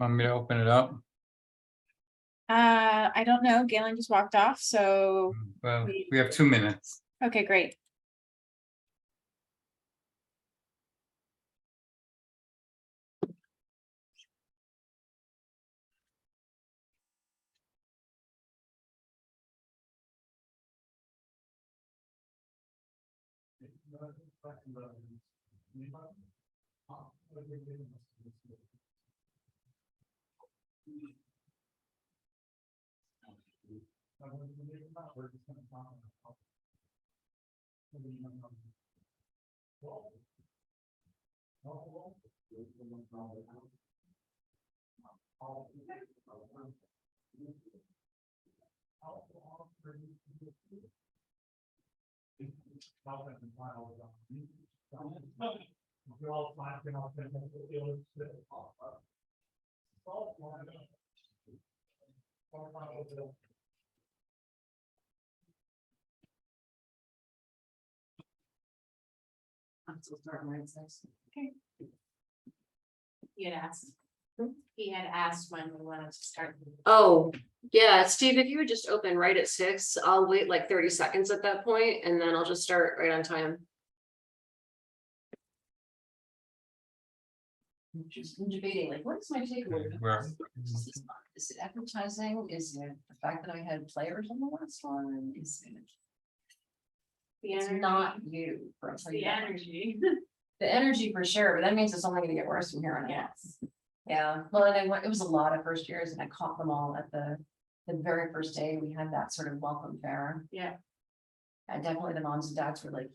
Want me to open it up? I don't know. Galen just walked off, so Well, we have 2 minutes. okay, great. Still starting right next. Okay. He had asked. He had asked when we wanted to start. Oh, yeah, Steve, if you would just open right at 6, I'll wait like 30 seconds at that point, and then I'll just start right on time. I'm just debating, like, what is my takeaway? Is it advertising? Is it the fact that I had players on the last one? Is it? It's not you. It's the energy. The energy for sure, but that means it's only gonna get worse from here on out. Yes. Yeah, well, and I went, it was a lot of first years and I caught them all at the very first day. We had that sort of welcome fair. Yeah. And definitely the moms and dads were like.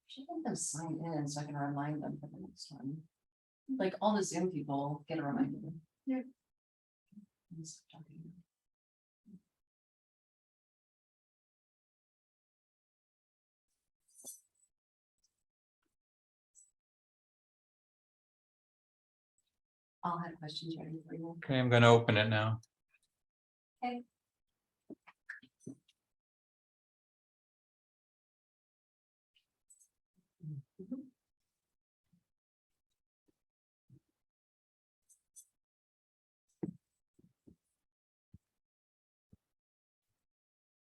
Should let them sign in so I can remind them for the next time. Like all the Zoom people get a reminder. Yeah. I'll have questions ready for you. Okay, I'm gonna open it now. Okay.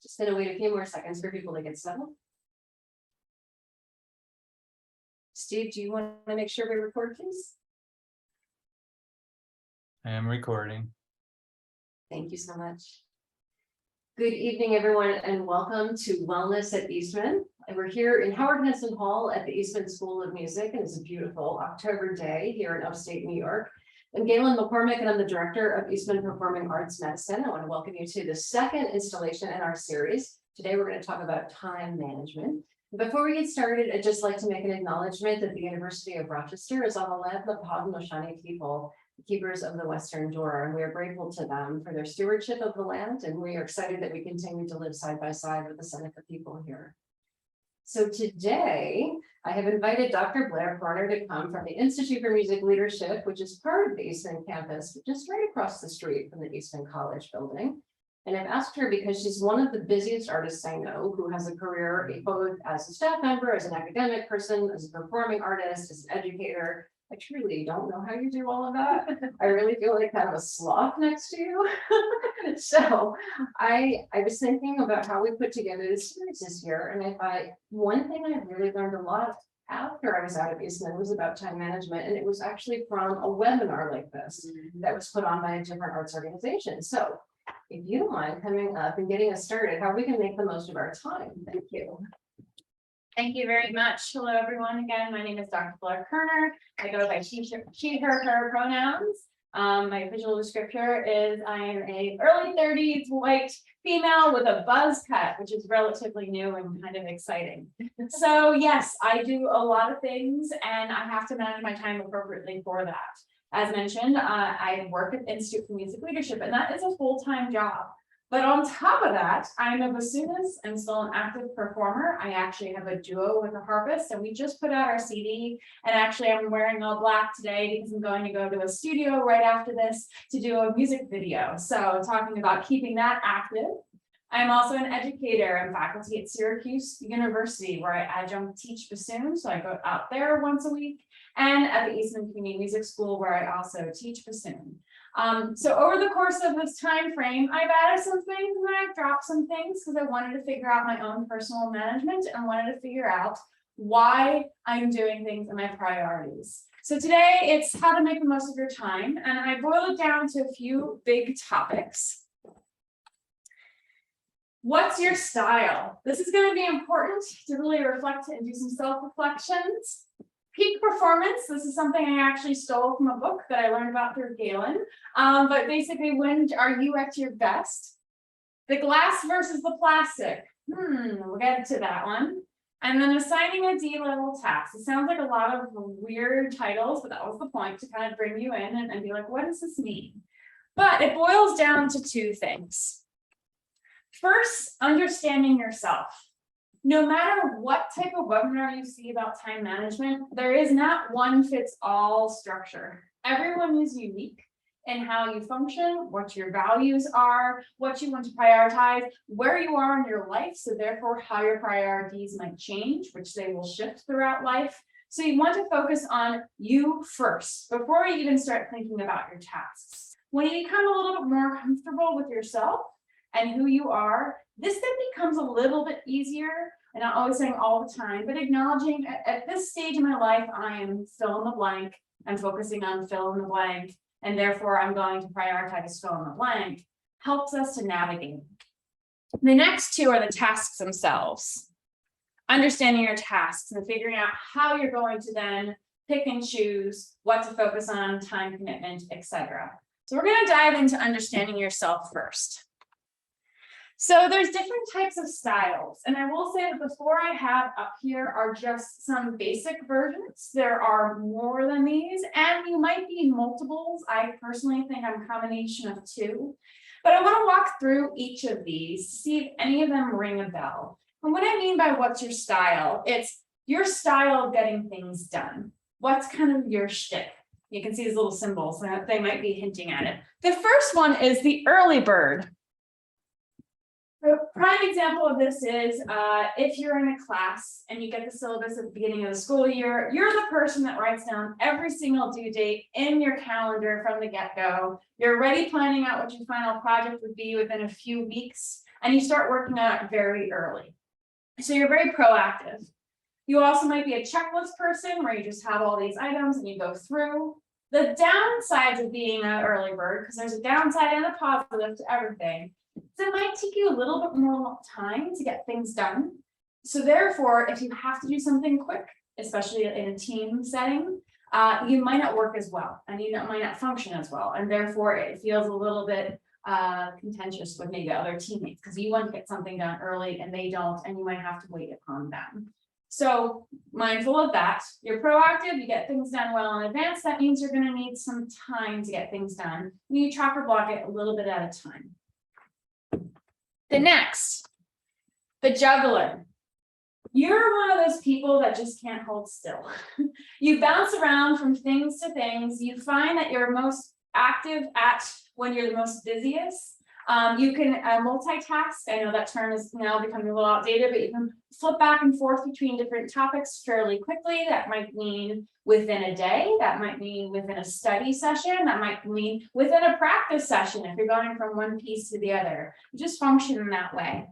Just gonna wait a few more seconds for people to get settled. Steve, do you want to make sure we record, please? I am recording. Thank you so much. Good evening, everyone, and welcome to Wellness at Eastman. And we're here in Howard Henson Hall at the Eastman School of Music, and it's a beautiful October day here in upstate New York. I'm Galen McCormick, and I'm the director of Eastman Performing Arts Medicine. I want to welcome you to the second installation in our series. Today, we're going to talk about time management. Before we get started, I'd just like to make an acknowledgement that the University of Rochester is on the land of the Haudenosaunee people, keepers of the Western Door, and we are grateful to them for their stewardship of the land, and we are excited that we continue to live side by side with the Seneca people here. So today, I have invited Dr. Blaire Koerner to come from the Institute for Music Leadership, which is part of the Eastman campus, just right across the street from the Eastman College building. And I've asked her because she's one of the busiest artists I know, who has a career both as a staff member, as an academic person, as a performing artist, as an educator. I truly don't know how you do all of that. I really feel like I have a sloth next to you. So I was thinking about how we put together this series this year, and I thought one thing I really learned a lot after I was out of Eastman was about time management, and it was actually from a webinar like this that was put on by a different arts organization. So if you don't mind coming up and getting us started, how we can make the most of our time. Thank you. Thank you very much. Hello, everyone. Again, my name is Dr. Blaire Koerner. I go by she, her pronouns. My visual descriptor is I am a early 30s white female with a buzz cut, which is relatively new and kind of exciting. So yes, I do a lot of things and I have to manage my time appropriately for that. As mentioned, I work at the Institute for Music Leadership, and that is a full-time job. But on top of that, I'm a bassoonist and still an active performer. I actually have a duo with a harpist, and we just put out our CD. And actually, I'm wearing all black today because I'm going to go to a studio right after this to do a music video. So talking about keeping that active. I'm also an educator and faculty at Syracuse University, where I adjunct teach bassoon. So I go out there once a week. and at the Eastman Community Music School, where I also teach bassoon. So over the course of this time frame, I've added some things and I've dropped some things because I wanted to figure out my own personal management and wanted to figure out why I'm doing things and my priorities. So today it's how to make the most of your time, and I boil it down to a few big topics. What's your style? This is going to be important to really reflect and do some self-reflections. Peak performance, this is something I actually stole from a book that I learned about through Galen. But basically, when are you at your best? The glass versus the plastic. We'll get to that one. And then assigning a D-level task. It sounds like a lot of weird titles, but that was the point, to kind of bring you in and be like, what does this mean? But it boils down to two things. First, understanding yourself. No matter what type of webinar you see about time management, there is not one fits all structure. Everyone is unique in how you function, what your values are, what you want to prioritize, where you are in your life, so therefore how your priorities might change, which they will shift throughout life. So you want to focus on you first before you even start thinking about your tasks. When you become a little bit more comfortable with yourself and who you are, this then becomes a little bit easier. And I'm always saying all the time, but acknowledging at this stage in my life, I am fill in the blank. I'm focusing on fill in the blank, and therefore I'm going to prioritize fill in the blank, helps us to navigate. The next two are the tasks themselves. Understanding your tasks and figuring out how you're going to then pick and choose what to focus on, time commitment, etc. So we're going to dive into understanding yourself first. So there's different types of styles, and I will say that the four I have up here are just some basic versions. There are more than these, and you might be multiples. I personally think I'm a combination of two, but I want to walk through each of these to see if any of them ring a bell. And what I mean by what's your style, it's your style of getting things done. What's kind of your shtick? You can see these little symbols, they might be hinting at it. The first one is the early bird. A prime example of this is if you're in a class and you get the syllabus at the beginning of the school year, you're the person that writes down every single due date in your calendar from the get-go. You're already planning out what your final project would be within a few weeks, and you start working on it very early. So you're very proactive. You also might be a checklist person where you just have all these items and you go through. The downsides of being an early bird, because there's a downside and a positive to everything. So it might take you a little bit more time to get things done. So therefore, if you have to do something quick, especially in a team setting, you might not work as well, and you might not function as well. And therefore, it feels a little bit contentious with maybe other teammates, because you want to get something done early and they don't, and you might have to wait upon them. So mindful of that, you're proactive, you get things done well in advance. That means you're going to need some time to get things done. You chop or block it a little bit at a time. The next, the juggler. You're one of those people that just can't hold still. You bounce around from things to things. You find that you're most active at when you're the most busiest. You can multitask. I know that term is now becoming a little outdated, but you can flip back and forth between different topics fairly quickly. That might mean within a day. That might mean within a study session. That might mean within a practice session if you're going from one piece to the other. You just function in that way.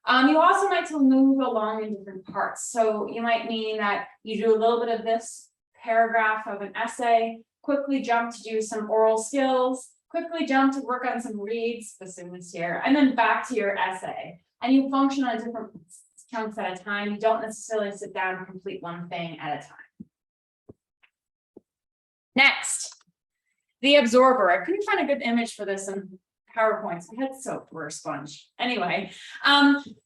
You also might to move along in different parts. So you might mean that you do a little bit of this paragraph of an essay, quickly jump to do some oral skills, quickly jump to work on some reads, the students here, and then back to your essay. And you function on different chunks at a time. You don't necessarily sit down and complete one thing at a time. Next, the absorber. I couldn't find a good image for this in PowerPoints. My head's soaked, we're a sponge. Anyway,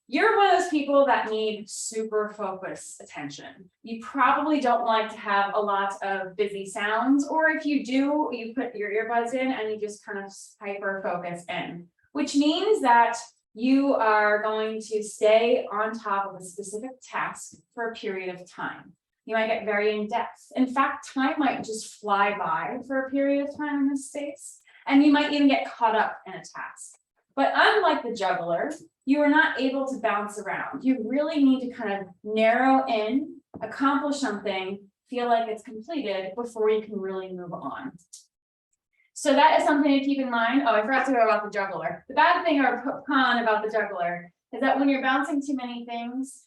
you're one of those people that need super focused attention. You probably don't like to have a lot of busy sounds, or if you do, you put your earbuds in and you just kind of hyper focus in, which means that you are going to stay on top of a specific task for a period of time. You might get very in depth. In fact, time might just fly by for a period of time in this space. And you might even get caught up in a task. But unlike the juggler, you are not able to bounce around. You really need to kind of narrow in, accomplish something, feel like it's completed before you can really move on. So that is something to keep in mind. Oh, I forgot to go about the juggler. The bad thing or con about the juggler is that when you're bouncing too many things,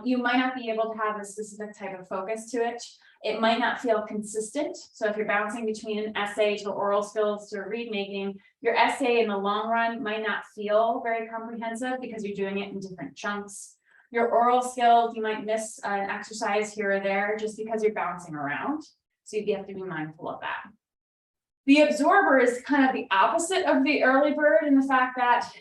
you might not be able to have a specific type of focus to it. It might not feel consistent. So if you're bouncing between an essay to oral skills to read making, your essay in the long run might not feel very comprehensive because you're doing it in different chunks. Your oral skills, you might miss an exercise here or there just because you're bouncing around. So you have to be mindful of that. The absorber is kind of the opposite of the early bird in the fact that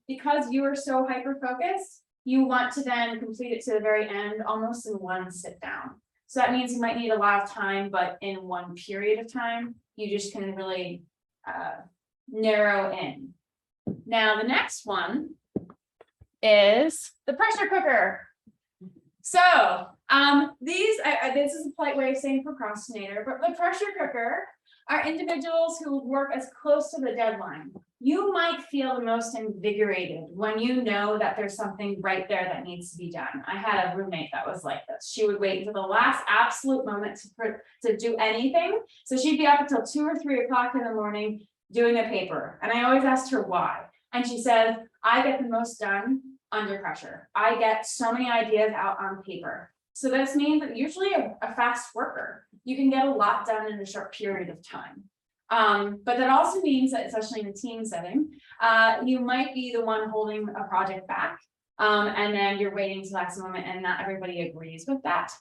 because you are so hyper-focused, you want to then complete it to the very end almost in one sit down. So that means you might need a lot of time, but in one period of time, you just can really narrow in. Now, the next one is the pressure cooker. So this is a polite way of saying procrastinator, but the pressure cooker are individuals who work as close to the deadline. You might feel the most invigorated when you know that there's something right there that needs to be done. I had a roommate that was like this. She would wait until the last absolute moment to do anything. So she'd be up until 2 or 3 o'clock in the morning doing a paper. And I always asked her why. And she said, I get the most done under pressure. I get so many ideas out on paper. So this means that usually a fast worker, you can get a lot done in a short period of time. But that also means that, especially in a team setting, you might be the one holding a project back, and then you're waiting to the last moment, and not everybody agrees with that.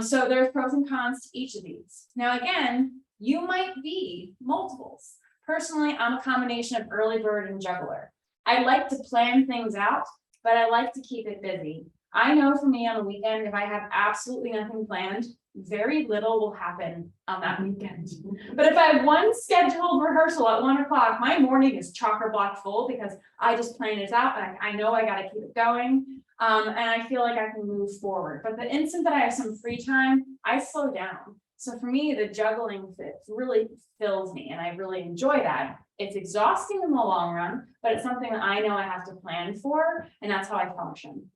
So there's pros and cons to each of these. Now, again, you might be multiples. Personally, I'm a combination of early bird and juggler. I like to plan things out, but I like to keep it busy. I know for me on the weekend, if I have absolutely nothing planned, very little will happen on that weekend. But if I have one scheduled rehearsal at 1 o'clock, my morning is chock-a-block full because I just plan it out and I know I got to keep it going. And I feel like I can move forward. But the instant that I have some free time, I slow down. So for me, the juggling really fills me and I really enjoy that. It's exhausting in the long run, but it's something that I know I have to plan for, and that's how I function.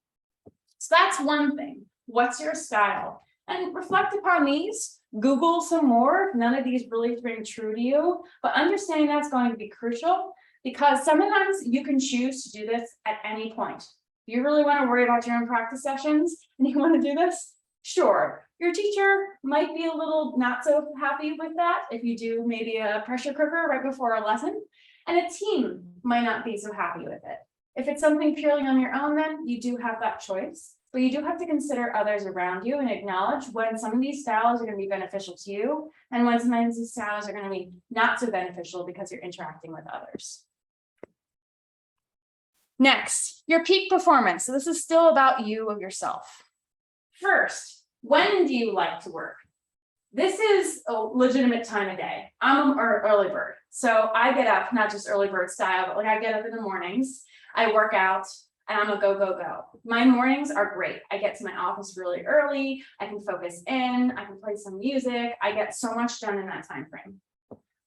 So that's one thing. What's your style? And reflect upon these. Google some more if none of these really ring true to you, but understanding that's going to be crucial because sometimes you can choose to do this at any point. If you really want to worry about your own practice sessions and you want to do this, sure. Your teacher might be a little not so happy with that if you do maybe a pressure cooker right before a lesson, and a team might not be so happy with it. If it's something purely on your own, then you do have that choice, but you do have to consider others around you and acknowledge when some of these styles are going to be beneficial to you and when some of these styles are going to be not so beneficial because you're interacting with others. Next, your peak performance. So this is still about you of yourself. First, when do you like to work? This is a legitimate time of day. I'm an early bird. So I get up, not just early bird style, but like I get up in the mornings, I work out, and I'm a go, go, go. My mornings are great. I get to my office really early. I can focus in, I can play some music. I get so much done in that time frame.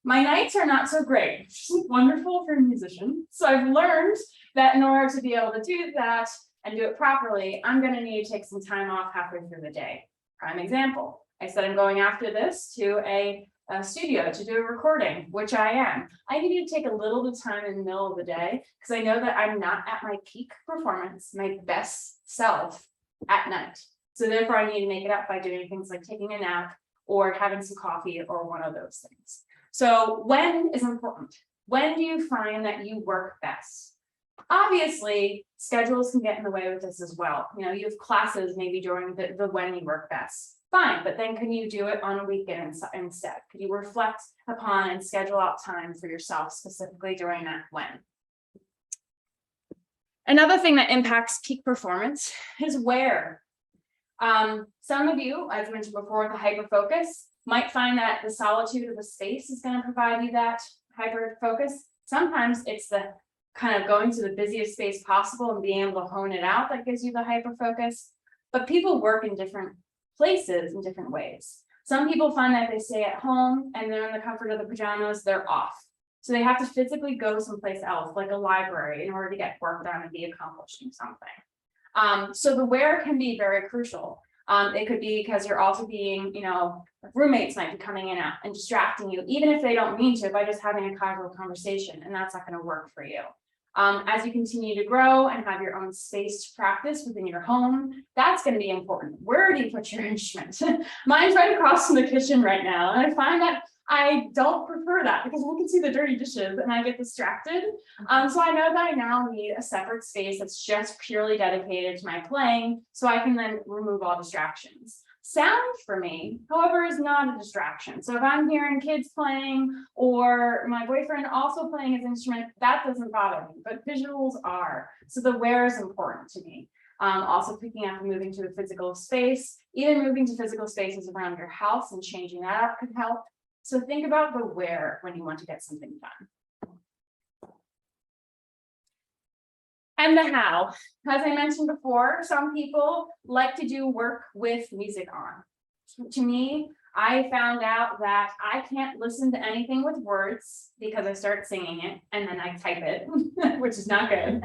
My nights are not so great, which is wonderful for a musician. So I've learned that in order to be able to do that and do it properly, I'm going to need to take some time off halfway through the day. Prime example. I said I'm going after this to a studio to do a recording, which I am. I need to take a little bit of time in the middle of the day because I know that I'm not at my peak performance, my best self at night. So therefore I need to make it up by doing things like taking a nap or having some coffee or one of those things. So when is important? When do you find that you work best? Obviously, schedules can get in the way with this as well. You know, you have classes maybe during the when you work best. Fine, but then can you do it on a weekend instead? Could you reflect upon and schedule out time for yourself specifically during that when? Another thing that impacts peak performance is where. Some of you, as I mentioned before, with the hyper focus, might find that the solitude of a space is going to provide you that hyper focus. Sometimes it's the kind of going to the busiest space possible and being able to hone it out that gives you the hyper focus. But people work in different places in different ways. Some people find that they stay at home and they're in the comfort of the pajamas, they're off. So they have to physically go someplace else, like a library, in order to get work done and be accomplishing something. So the where can be very crucial. It could be because you're also being, roommates might be coming in and distracting you, even if they don't mean to, by just having a casual conversation, and that's not going to work for you. As you continue to grow and have your own space to practice within your home, that's going to be important. Where do you put your instrument? Mine's right across from the kitchen right now, and I find that I don't prefer that because I can see the dirty dishes and I get distracted. So I know that I now need a separate space that's just purely dedicated to my playing, so I can then remove all distractions. Sound for me, however, is not a distraction. So if I'm hearing kids playing or my boyfriend also playing his instrument, that doesn't bother me, but visuals are. So the where is important to me. Also picking up and moving to a physical space, even moving to physical spaces around your house and changing that up could help. So think about the where when you want to get something done. And the how. As I mentioned before, some people like to do work with music on. To me, I found out that I can't listen to anything with words because I start singing it and then I type it, which is not good.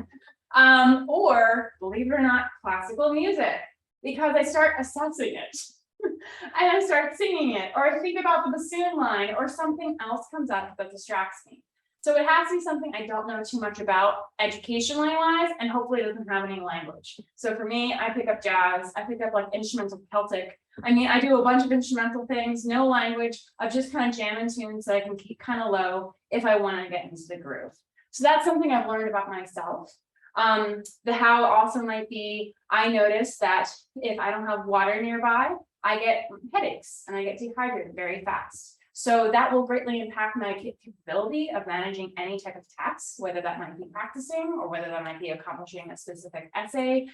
Or, believe it or not, classical music, because I start assessing it. And I start singing it, or I think about the bassoon line, or something else comes up that distracts me. So it has to be something I don't know too much about educationally wise, and hopefully it doesn't have any language. So for me, I pick up jazz, I pick up like instrumental Celtic. I mean, I do a bunch of instrumental things, no language, of just kind of jamming tunes so I can keep kind of low if I want to get into the groove. So that's something I've learned about myself. The how also might be, I notice that if I don't have water nearby, I get headaches and I get dehydrated very fast. So that will greatly impact my capability of managing any type of task, whether that might be practicing or whether that might be accomplishing a specific essay,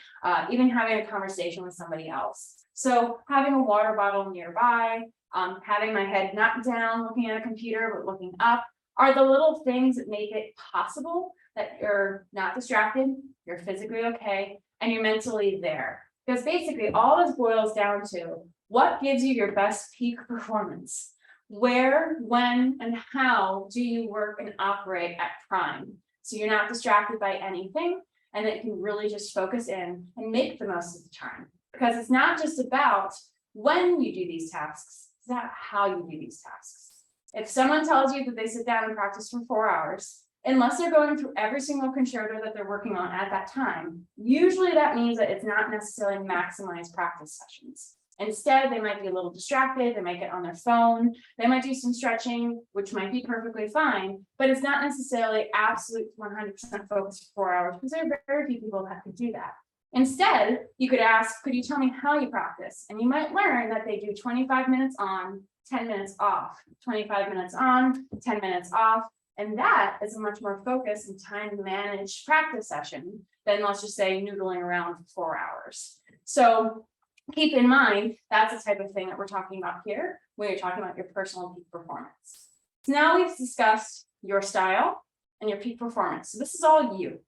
even having a conversation with somebody else. So having a water bottle nearby, having my head not down, looking at a computer, but looking up, are the little things that make it possible that you're not distracted, you're physically okay, and you're mentally there. Because basically all this boils down to what gives you your best peak performance. Where, when, and how do you work and operate at prime? So you're not distracted by anything, and that you can really just focus in and make the most of the time. Because it's not just about when you do these tasks, it's about how you do these tasks. If someone tells you that they sit down and practice for 4 hours, unless they're going through every single concerto that they're working on at that time, usually that means that it's not necessarily maximized practice sessions. Instead, they might be a little distracted, they might get on their phone, they might do some stretching, which might be perfectly fine, but it's not necessarily absolute 100% focus for 4 hours, because there are very few people that can do that. Instead, you could ask, could you tell me how you practice? And you might learn that they do 25 minutes on, 10 minutes off, 25 minutes on, 10 minutes off. And that is a much more focused and time managed practice session than, let's just say, noodling around for 4 hours. So keep in mind, that's the type of thing that we're talking about here when you're talking about your personal peak performance. So now we've discussed your style and your peak performance. So this is all you.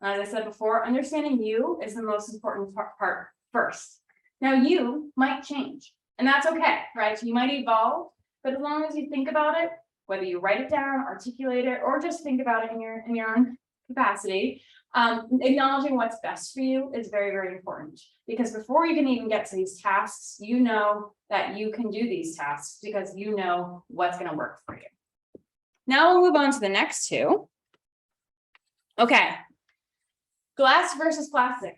As I said before, understanding you is the most important part first. Now you might change, and that's okay, right? You might evolve, but as long as you think about it, whether you write it down, articulate it, or just think about it in your own capacity, acknowledging what's best for you is very, very important. Because before you can even get to these tasks, you know that you can do these tasks because you know what's going to work for you. Now we'll move on to the next two. Okay. Glass versus plastic.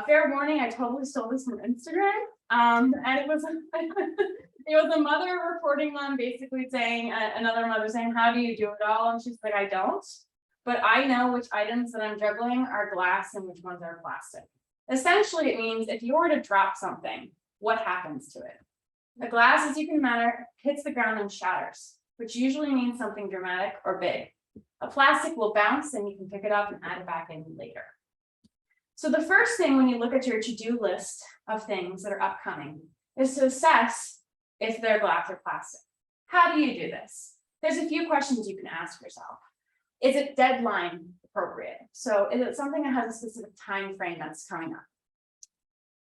Fair warning, I totally stole this from Instagram. And it was a mother reporting on basically saying, another mother saying, how do you do it all? And she's like, I don't, but I know which items that I'm juggling are glass and which ones are plastic. Essentially, it means if you were to drop something, what happens to it? The glass, as you can imagine, hits the ground and shatters, which usually means something dramatic or big. A plastic will bounce and you can pick it up and add it back in later. So the first thing when you look at your to-do list of things that are upcoming is to assess if they're glass or plastic. How do you do this? There's a few questions you can ask yourself. Is it deadline appropriate? So is it something that has a specific time frame that's coming up?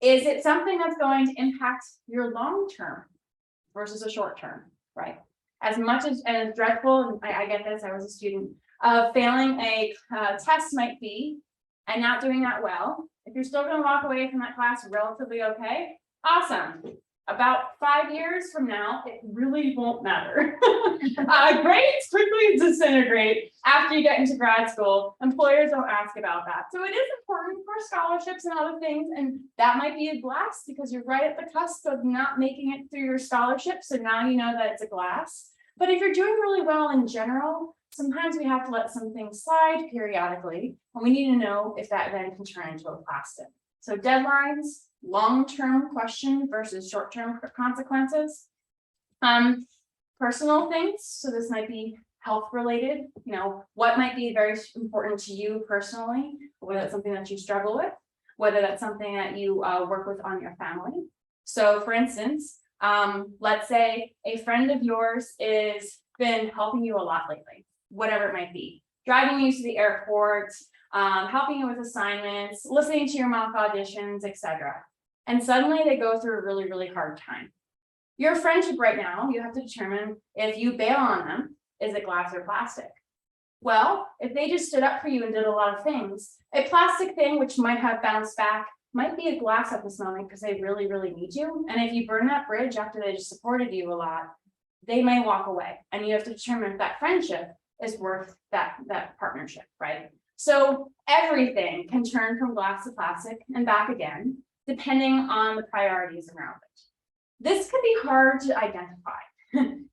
Is it something that's going to impact your long term versus a short term, right? As much as dreadful, and I get this, I was a student, failing a test might be, and not doing that well, if you're still going to walk away from that class relatively okay, Awesome. About 5 years from now, it really won't matter. Grades quickly disintegrate after you get into grad school. Employers don't ask about that. So it is important for scholarships and other things. And that might be a glass because you're right at the cusp of not making it through your scholarship. So now you know that it's a glass. But if you're doing really well in general, sometimes we have to let some things slide periodically. And we need to know if that then can turn into a plastic. So deadlines, long-term question versus short-term consequences. Personal things, so this might be health related, what might be very important to you personally, whether it's something that you struggle with, whether that's something that you work with on your family. So for instance, let's say a friend of yours is been helping you a lot lately, whatever it might be, driving you to the airport, helping you with assignments, listening to your mock auditions, etc. And suddenly they go through a really, really hard time. Your friendship right now, you have to determine if you bail on them, is it glass or plastic? Well, if they just stood up for you and did a lot of things, a plastic thing which might have bounced back might be a glass at this moment because they really, really need you. And if you burn that bridge after they just supported you a lot, they may walk away. And you have to determine if that friendship is worth that partnership, right? So everything can turn from glass to plastic and back again, depending on the priorities around it. This can be hard to identify.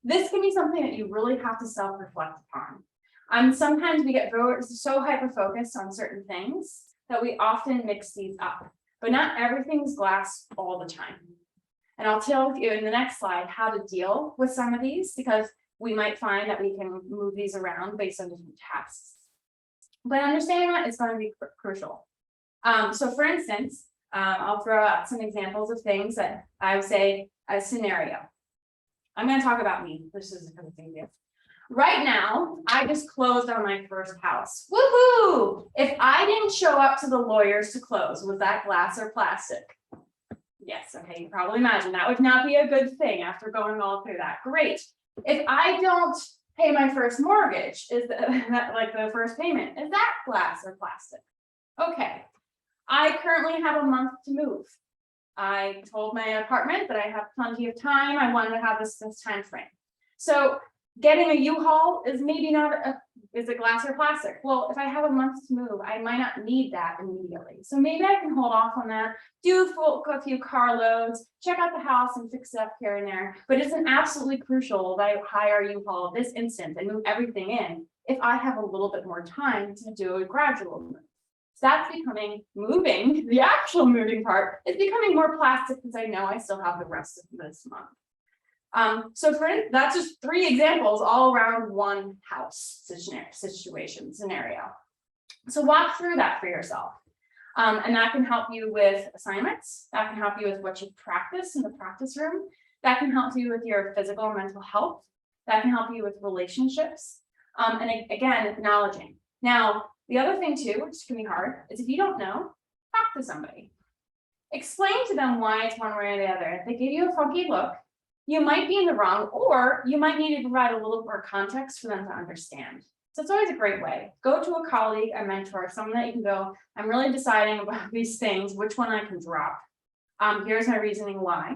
This can be something that you really have to self-reflect upon. Sometimes we get so hyper-focused on certain things that we often mix these up, but not everything's glass all the time. And I'll tell you in the next slide how to deal with some of these, because we might find that we can move these around based on different tasks. But understanding that is going to be crucial. So for instance, I'll throw out some examples of things that I would say a scenario. I'm going to talk about me. This is a good thing. Right now, I just closed on my first house. Woohoo! If I didn't show up to the lawyers to close, was that glass or plastic? Yes, okay, you can probably imagine that would not be a good thing after going all through that. Great. If I don't pay my first mortgage, is that like the first payment, is that glass or plastic? Okay. I currently have a month to move. I told my apartment that I have plenty of time. I wanted to have this time frame. So getting a U-Haul is maybe not is it glass or plastic? Well, if I have a month to move, I might not need that immediately. So maybe I can hold off on that, do a few car loads, check out the house and fix it up here and there. But it's absolutely crucial that I hire a U-Haul this instant and move everything in if I have a little bit more time to do a gradual move. So that's becoming moving, the actual moving part is becoming more plastic because I know I still have the rest of this month. So that's just 3 examples all around one house scenario. So walk through that for yourself. And that can help you with assignments. That can help you with what you practice in the practice room. That can help you with your physical and mental health. That can help you with relationships. And again, acknowledging. Now, the other thing too, which can be hard, is if you don't know, talk to somebody. Explain to them why it's one way or the other. If they give you a funky look, you might be in the wrong, or you might need to provide a little more context for them to understand. So it's always a great way. Go to a colleague, a mentor, someone that you can go, I'm really deciding about these things, which one I can drop. Here's my reasoning why,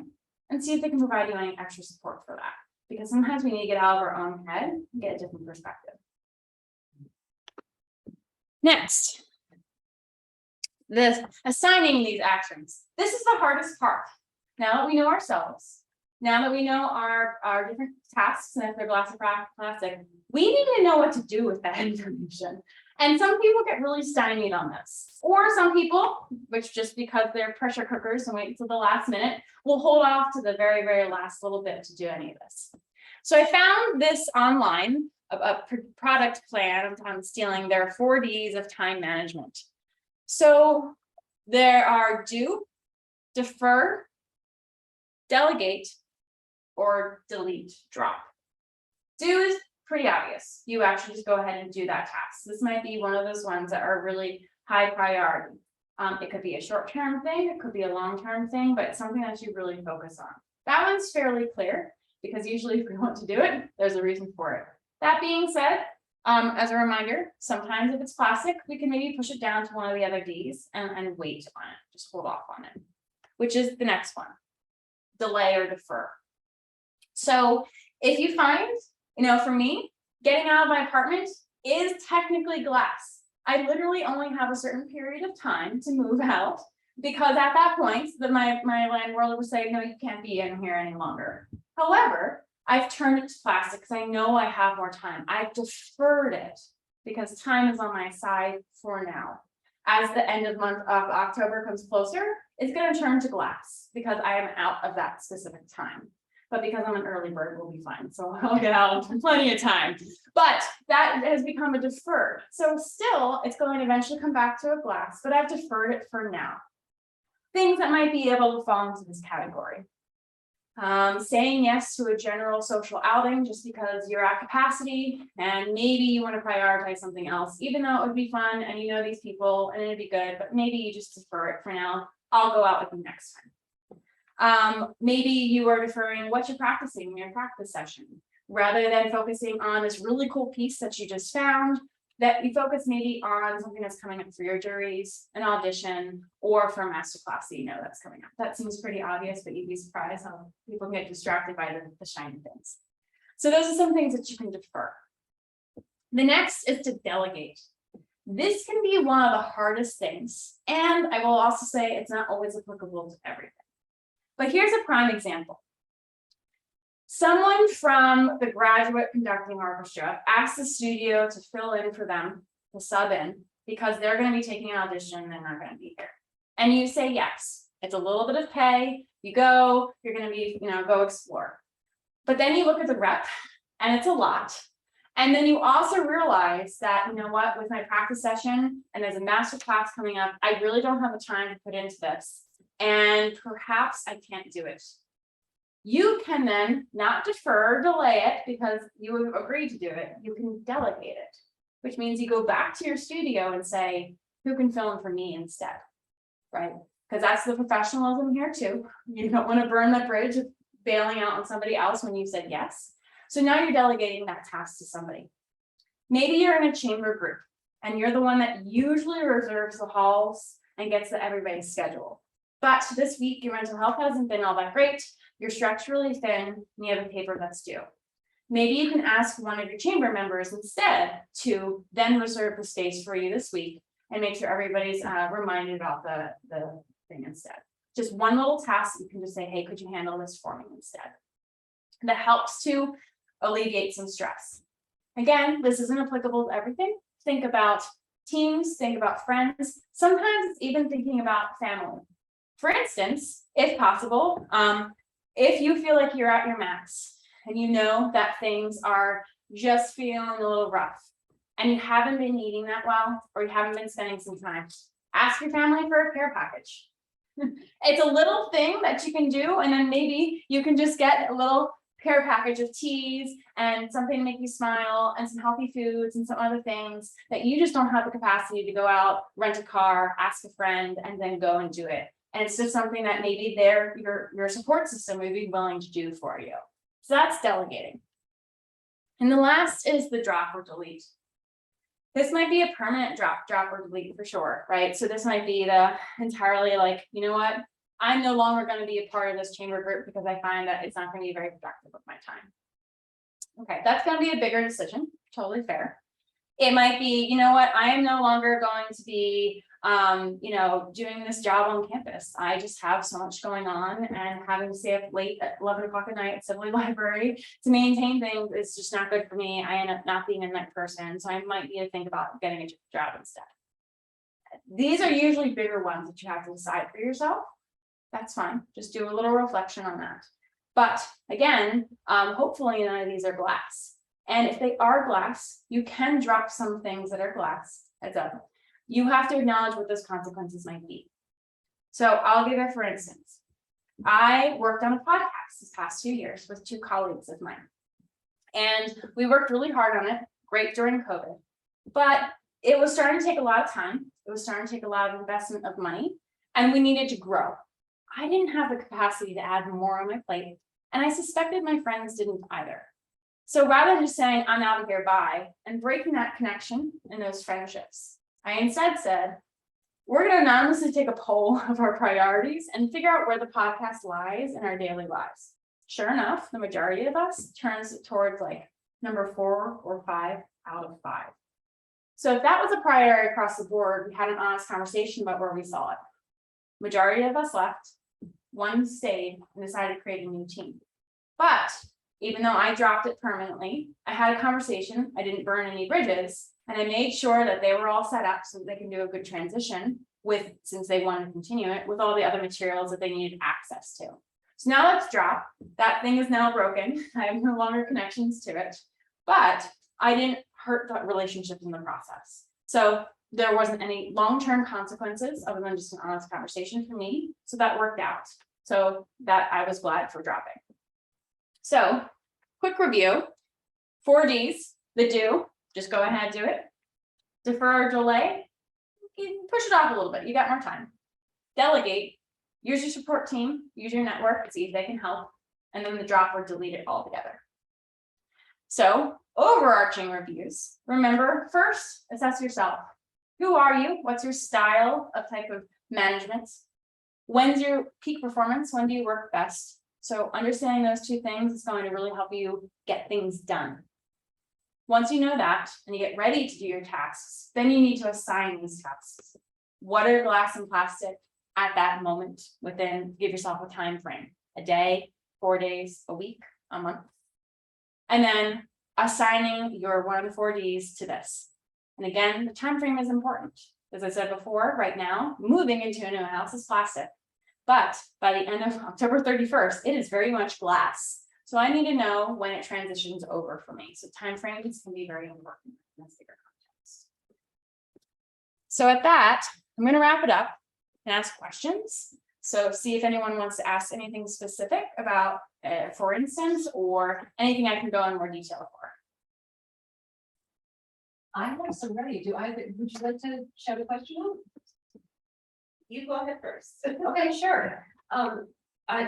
and see if they can provide you any extra support for that. Because sometimes we need to get out of our own head and get a different perspective. Next, assigning these actions. This is the hardest part. Now that we know ourselves, now that we know our different tasks, and if they're glass or plastic, we need to know what to do with that information. And some people get really stymied on this. Or some people, which just because they're pressure cookers and wait until the last minute, will hold off to the very, very last little bit to do any of this. So I found this online, a product plan on stealing. There are 4 Ds of time management. So there are do, defer, delegate, or delete, drop. Do is pretty obvious. You actually just go ahead and do that task. This might be one of those ones that are really high priority. It could be a short-term thing, it could be a long-term thing, but it's something that you really focus on. That one's fairly clear because usually if we want to do it, there's a reason for it. That being said, as a reminder, sometimes if it's plastic, we can maybe push it down to one of the other Ds and wait on it, just hold off on it, which is the next one. delay or defer. So if you find, for me, getting out of my apartment is technically glass. I literally only have a certain period of time to move out, because at that point, my landlord would say, no, you can't be in here any longer. However, I've turned it to plastic because I know I have more time. I've deferred it because time is on my side for now. As the end of month of October comes closer, it's going to turn to glass because I am out of that specific time. But because I'm an early bird, we'll be fine. So I'll get out in plenty of time. But that has become a deferred. So still, it's going to eventually come back to a glass, but I've deferred it for now. Things that might be able to fall into this category. Saying yes to a general social outing just because you're at capacity and maybe you want to prioritize something else, even though it would be fun and you know these people and it'd be good, but maybe you just defer it for now. I'll go out with you next time. Maybe you are deferring what you're practicing in your practice session rather than focusing on this really cool piece that you just found. That you focus maybe on something that's coming up for your juries, an audition, or for a masterclass that you know that's coming up. That seems pretty obvious, but you'd be surprised how people get distracted by the shiny things. So those are some things that you can defer. The next is to delegate. This can be one of the hardest things, and I will also say it's not always applicable to everything. But here's a prime example. Someone from the graduate conducting orchestra asked the studio to fill in for them, to sub in, because they're going to be taking an audition and they're not going to be here. And you say yes, it's a little bit of pay, you go, you're going to be, go explore. But then you look at the rep and it's a lot. And then you also realize that, with my practice session and there's a master class coming up, I really don't have the time to put into this. And perhaps I can't do it. You can then not defer, delay it because you have agreed to do it. You can delegate it, which means you go back to your studio and say, who can fill in for me instead, right? Because that's the professionalism here too. You don't want to burn that bridge of bailing out on somebody else when you said yes. So now you're delegating that task to somebody. Maybe you're in a chamber group and you're the one that usually reserves the halls and gets everybody's schedule. But this week, your mental health hasn't been all that great. You're stretched really thin and you have a paper that's due. Maybe you can ask one of your chamber members instead to then reserve the space for you this week and make sure everybody's reminded about the thing instead. Just one little task, you can just say, hey, could you handle this for me instead? That helps to alleviate some stress. Again, this isn't applicable to everything. Think about teams, think about friends. Sometimes it's even thinking about family. For instance, if possible, if you feel like you're at your max and you know that things are just feeling a little rough and you haven't been eating that well, or you haven't been spending some time, ask your family for a care package. It's a little thing that you can do, and then maybe you can just get a little care package of teas and something to make you smile and some healthy foods and some other things that you just don't have the capacity to go out, rent a car, ask a friend, and then go and do it. And it's just something that maybe your support system would be willing to do for you. So that's delegating. And the last is the drop or delete. This might be a permanent drop or delete for sure, right? So this might be the entirely like, you know what? I'm no longer going to be a part of this chamber group because I find that it's not going to be very productive with my time. Okay, that's going to be a bigger decision, totally fair. It might be, you know what, I am no longer going to be, doing this job on campus. I just have so much going on, and having to stay up late at 11 o'clock at night at Sibley Library to maintain things is just not good for me. I end up not being a night person, so I might need to think about getting a job instead. These are usually bigger ones that you have to decide for yourself. That's fine. Just do a little reflection on that. But again, hopefully none of these are glass. And if they are glass, you can drop some things that are glass. Heads up. You have to acknowledge what those consequences might be. So I'll give it, for instance. I worked on a podcast this past 2 years with 2 colleagues of mine. And we worked really hard on it, great during COVID. But it was starting to take a lot of time. It was starting to take a lot of investment of money, and we needed to grow. I didn't have the capacity to add more on my plate, and I suspected my friends didn't either. So rather than just saying, I'm out of here, bye, and breaking that connection and those friendships, I instead said, we're gonna anonymously take a poll of our priorities and figure out where the podcast lies in our daily lives. Sure enough, the majority of us turns towards like number 4 or 5 out of 5. So if that was a priority across the board, we had an honest conversation about where we saw it. Majority of us left, one stayed and decided to create a new team. But even though I dropped it permanently, I had a conversation, I didn't burn any bridges, and I made sure that they were all set up so that they can do a good transition with, since they wanted to continue it, with all the other materials that they needed access to. So now let's drop, that thing is now broken, I have no longer connections to it, but I didn't hurt that relationship in the process. So there wasn't any long-term consequences other than just an honest conversation for me, so that worked out. So that I was glad for dropping. So, quick review, 4 Ds, the do, just go ahead, do it. Defer or delay, you can push it off a little bit, you got more time. Delegate, use your support team, use your network, see if they can help, and then the drop or delete it altogether. So, overarching reviews, remember, first, assess yourself. Who are you? What's your style of type of management? When's your peak performance? When do you work best? So understanding those 2 things is going to really help you get things done. Once you know that and you get ready to do your tasks, then you need to assign these tasks. What are glass and plastic at that moment within, give yourself a time frame, a day, 4 days, a week, a month. And then assigning your one of the 4 Ds to this. And again, the time frame is important. As I said before, right now, moving into a new house is plastic. But by the end of October 31st, it is very much glass. So I need to know when it transitions over for me. So timeframes can be very important in this bigger context. So at that, I'm going to wrap it up and ask questions. So see if anyone wants to ask anything specific about, for instance, or anything I can go in more detail for. I have some ready. Would you like to shout a question out? You go ahead first. Okay, sure.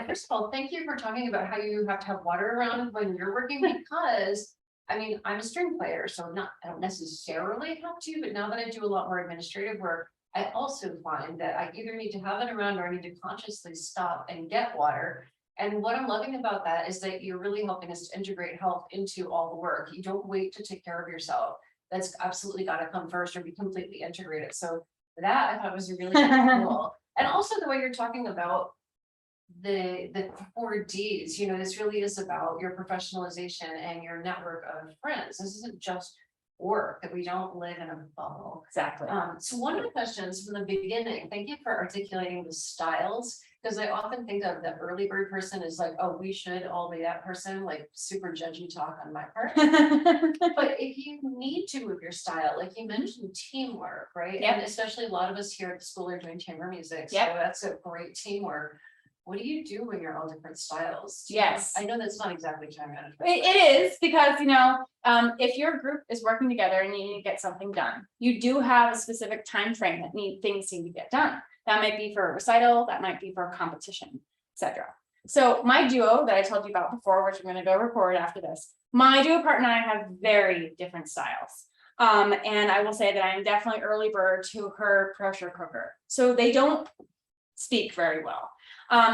First of all, thank you for talking about how you have to have water around when you're working, because I mean, I'm a string player, so I don't necessarily have to, but now that I do a lot more administrative work, I also find that I either need to have it around or I need to consciously stop and get water. And what I'm loving about that is that you're really helping us to integrate health into all the work. You don't wait to take care of yourself. That's absolutely got to come first or be completely integrated. So that I thought was really cool. And also the way you're talking about the 4 Ds, you know, this really is about your professionalization and your network of friends. This isn't just work, that we don't live in a bubble. Exactly. So one of the questions from the beginning, thank you for articulating the styles, because I often think of the early bird person as like, oh, we should all be that person, like super judgy talk on my part. But if you need to move your style, like you mentioned teamwork, right? Yep. And especially a lot of us here at the school are doing chamber music. Yep. So that's a great teamwork. What do you do when you're all different styles? Yes. I know that's not exactly time management. It is, because, you know, if your group is working together and you need to get something done, you do have a specific time frame that things need to get done. That might be for a recital, that might be for a competition, etc. So my duo that I told you about before, which I'm going to go record after this, my duo partner and I have very different styles. And I will say that I am definitely early bird to her pressure cooker. So they don't speak very well.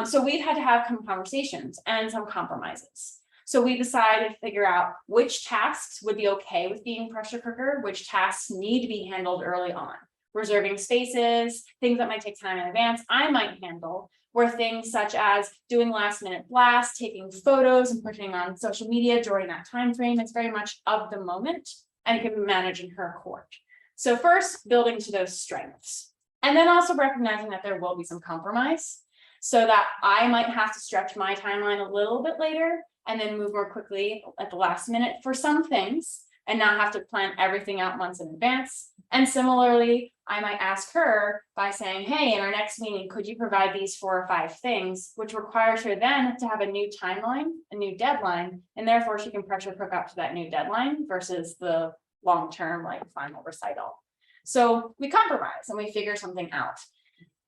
So we've had to have some conversations and some compromises. So we decided to figure out which tasks would be okay with being pressure cooker, which tasks need to be handled early on. Reserving spaces, things that might take time in advance, I might handle, were things such as doing last minute blasts, taking photos and putting on social media during that time frame. It's very much of the moment and can be managed in her court. So first, building to those strengths, and then also recognizing that there will be some compromise, so that I might have to stretch my timeline a little bit later and then move more quickly at the last minute for some things and not have to plan everything out months in advance. And similarly, I might ask her by saying, hey, in our next meeting, could you provide these 4 or 5 things, which requires her then to have a new timeline, a new deadline, and therefore she can pressure cook up to that new deadline versus the long-term like final recital. So we compromise and we figure something out.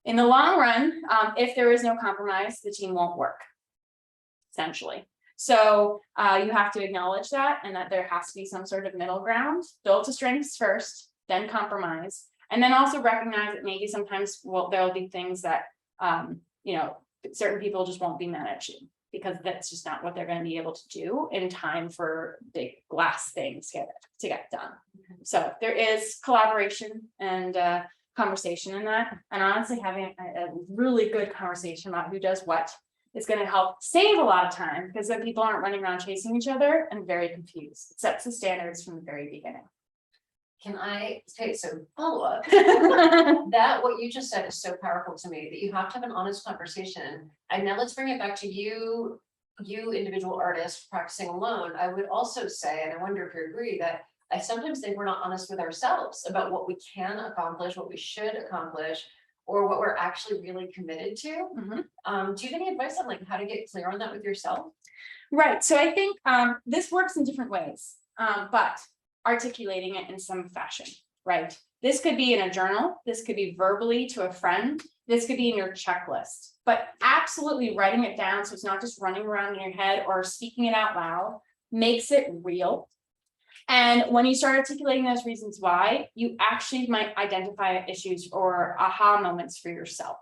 In the long run, if there is no compromise, the team won't work, essentially. So you have to acknowledge that, and that there has to be some sort of middle ground, build to strengths first, then compromise, And then also recognize that maybe sometimes, there'll be things that, certain people just won't be managing, because that's just not what they're going to be able to do in time for big glass things to get done. So there is collaboration and conversation in that. And honestly, having a really good conversation about who does what is going to help save a lot of time, because then people aren't running around chasing each other and very confused. It sets the standards from the very beginning. Can I say, so follow up, that what you just said is so powerful to me, that you have to have an honest conversation. And now let's bring it back to you individual artists practicing alone. I would also say, and I wonder if you agree, that I sometimes think we're not honest with ourselves about what we can accomplish, what we should accomplish, or what we're actually really committed to. Do you have any advice on like how to get clear on that with yourself? Right. So I think this works in different ways, but articulating it in some fashion, right? This could be in a journal. This could be verbally to a friend. This could be in your checklist, but absolutely writing it down, so it's not just running around in your head or speaking it out loud, makes it real. And when you start articulating those reasons why, you actually might identify issues or aha moments for yourself.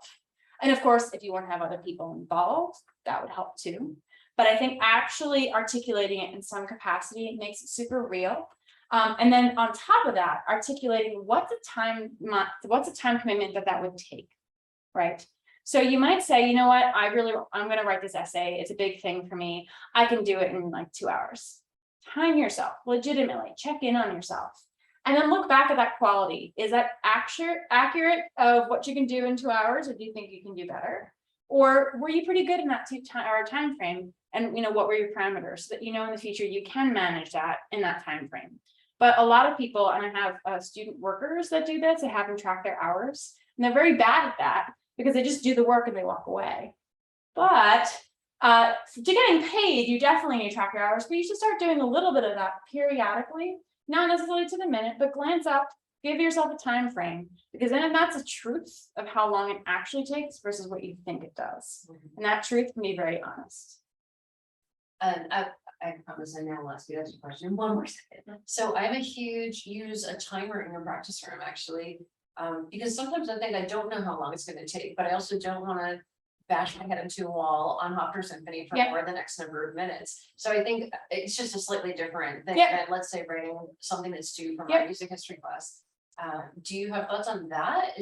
And of course, if you want to have other people involved, that would help too. But I think actually articulating it in some capacity makes it super real. And then on top of that, articulating what's a time commitment that would take, right? So you might say, you know what, I'm going to write this essay. It's a big thing for me. I can do it in like 2 hours. Time yourself, legitimately check in on yourself, and then look back at that quality. Is that accurate of what you can do in 2 hours, or do you think you can do better? Or were you pretty good in that 2 hour time frame? And what were your parameters, so that in the future you can manage that in that time frame. But a lot of people, and I have student workers that do this, they have them track their hours, and they're very bad at that because they just do the work and they walk away. But to getting paid, you definitely need to track your hours, but you should start doing a little bit of that periodically, not necessarily to the minute, but glance up, give yourself a time frame, because then that's a truth of how long it actually takes versus what you think it does. And that truth can be very honest. And I promise I now will ask you that question one more second. So I'm use a timer in your practice room actually, because sometimes I think I don't know how long it's going to take, but I also don't want to bash my head into a wall on Hofner Symphony for more than X number of minutes. So I think it's just a slightly different thing than, let's say, writing something that's due from my music history class. Do you have thoughts on that?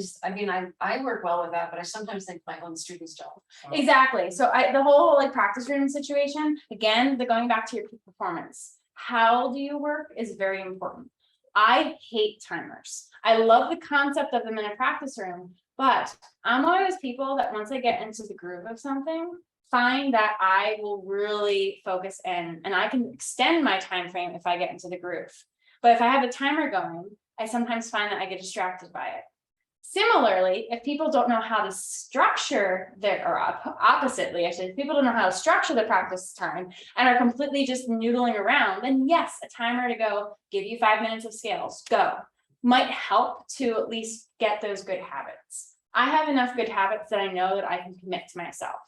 I work well with that, but I sometimes think my own students don't. Exactly. So the whole practice room situation, again, going back to your peak performance, how do you work is very important. I hate timers. I love the concept of them in a practice room, but I'm one of those people that once I get into the groove of something, find that I will really focus in, and I can extend my time frame if I get into the groove. But if I have a timer going, I sometimes find that I get distracted by it. Similarly, if people don't know how to structure oppositely, if people don't know how to structure the practice time and are completely just noodling around, then yes, a timer to go, give you 5 minutes of scales, go, might help to at least get those good habits. I have enough good habits that I know that I can commit to myself,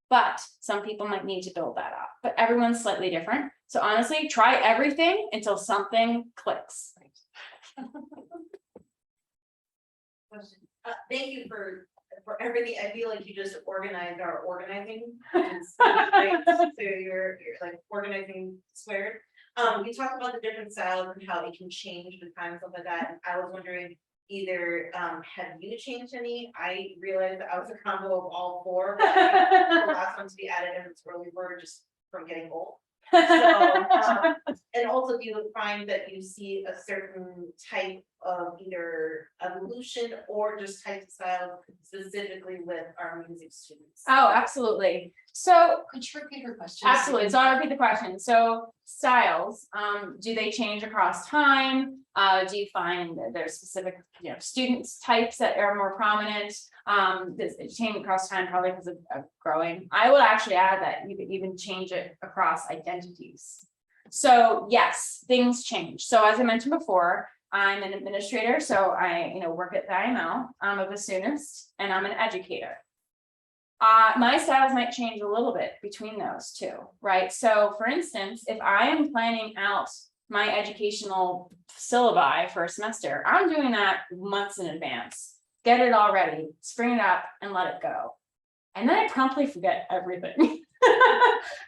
but some people might need to build that up, but everyone's slightly different. So honestly, try everything until something clicks. Thank you for everything. I feel like you just organized our organizing. Right? So you're like organizing squared. We talked about the different styles and how they can change with time and stuff like that. And I was wondering, either have you changed any? I realized that I was a combo of all 4. But the last one to be added in its early word just from getting old. So, and also, do you find that you see a certain type of either evolution or just type of style specifically with our music students? Oh, absolutely. So Could you repeat her question? absolutely. So I'll repeat the question. So styles, do they change across time? Do you find that there's specific, students types that are more prominent? Does it change across time probably because of growing? I would actually add that you could even change it across identities. So yes, things change. So as I mentioned before, I'm an administrator. So I, work at the IML. I'm a bassoonist and I'm an educator. My styles might change a little bit between those two, right? So for instance, if I am planning out my educational syllabi for a semester. I'm doing that months in advance. Get it all ready, spring it up and let it go. And then I promptly forget everything.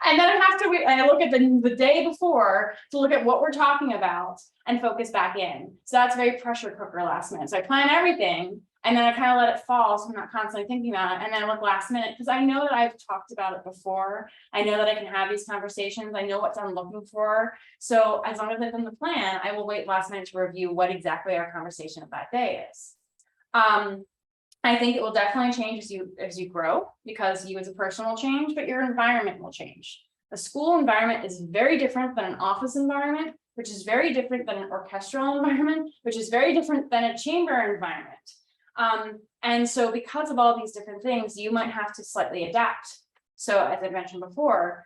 And then I have to wait, and I look at the day before to look at what we're talking about and focus back in. So that's very pressure cooker last minute. So I plan everything and then I kind of let it fall. So I'm not constantly thinking about it. And then I look last minute because I know that I've talked about it before. I know that I can have these conversations. I know what I'm looking for. So as long as I've done the plan, I will wait last minute to review what exactly our conversation of that day is. I think it will definitely change as you grow, because you as a person will change, but your environment will change. A school environment is very different than an office environment, which is very different than an orchestral environment, which is very different than a chamber environment. And so because of all these different things, you might have to slightly adapt. So as I mentioned before,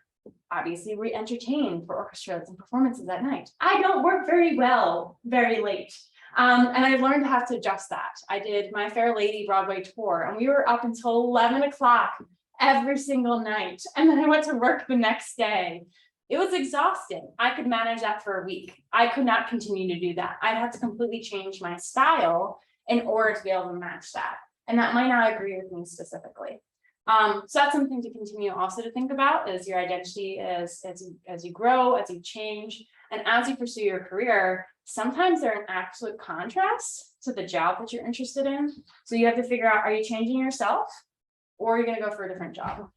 obviously we entertain for orchestras and performances at night. I don't work very well very late. And I learned to have to adjust that. I did My Fair Lady Broadway tour and we were up until 11 o'clock every single night. And then I went to work the next day. It was exhausting. I could manage that for a week. I could not continue to do that. I'd have to completely change my style in order to be able to match that. And that might not agree with me specifically. So that's something to continue also to think about, is your identity as you grow, as you change, and as you pursue your career. Sometimes they're an absolute contrast to the job that you're interested in. So you have to figure out, are you changing yourself or are you going to go for a different job?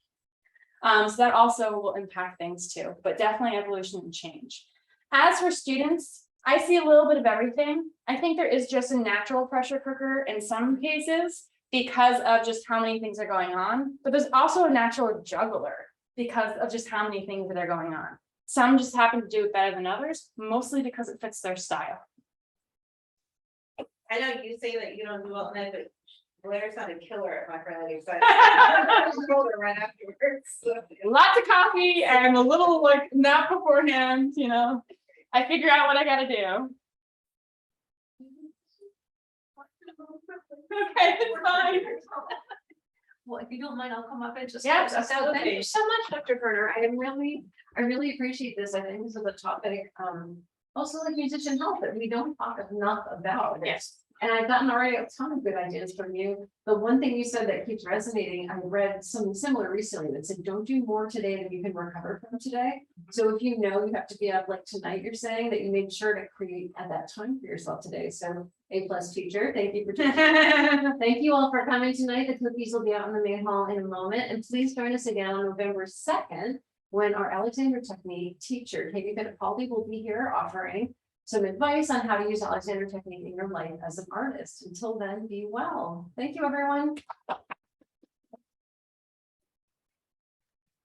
So that also will impact things too, but definitely evolution and change. As for students, I see a little bit of everything. I think there is just a natural pressure cooker in some cases because of just how many things are going on, but there's also a natural juggler because of just how many things that are going on. Some just happen to do it better than others, mostly because it fits their style. I know you say that you don't do well, but Blaire sounded killer at my friend excited. Right afterwards. So. Lots of coffee and a little like nap beforehand, you know. I figure out what I gotta do. Okay, it's fine. Well, if you don't mind, I'll come up and just. Yes, So thank absolutely. you so much, Dr. Koerner. I really appreciate this. I think this is a topic, also like musician health that we don't talk enough about. Yes. And I've gotten already a ton of good ideas from you. The one thing you said that keeps resonating, I read something similar recently that said, don't do more today than you can recover from today. So if you know you have to be up like tonight, you're saying that you made sure to create at that time for yourself today. So A+ teacher, thank you for teaching. Thank you all for coming tonight. The cookies will be out in the main hall in a moment. And please join us again on November 2nd, when our Alexander Technique teacher, Katie Fittipaldi, will be here offering some advice on how to use Alexander Technique in your life as an artist. Until then, be well. Thank you, everyone.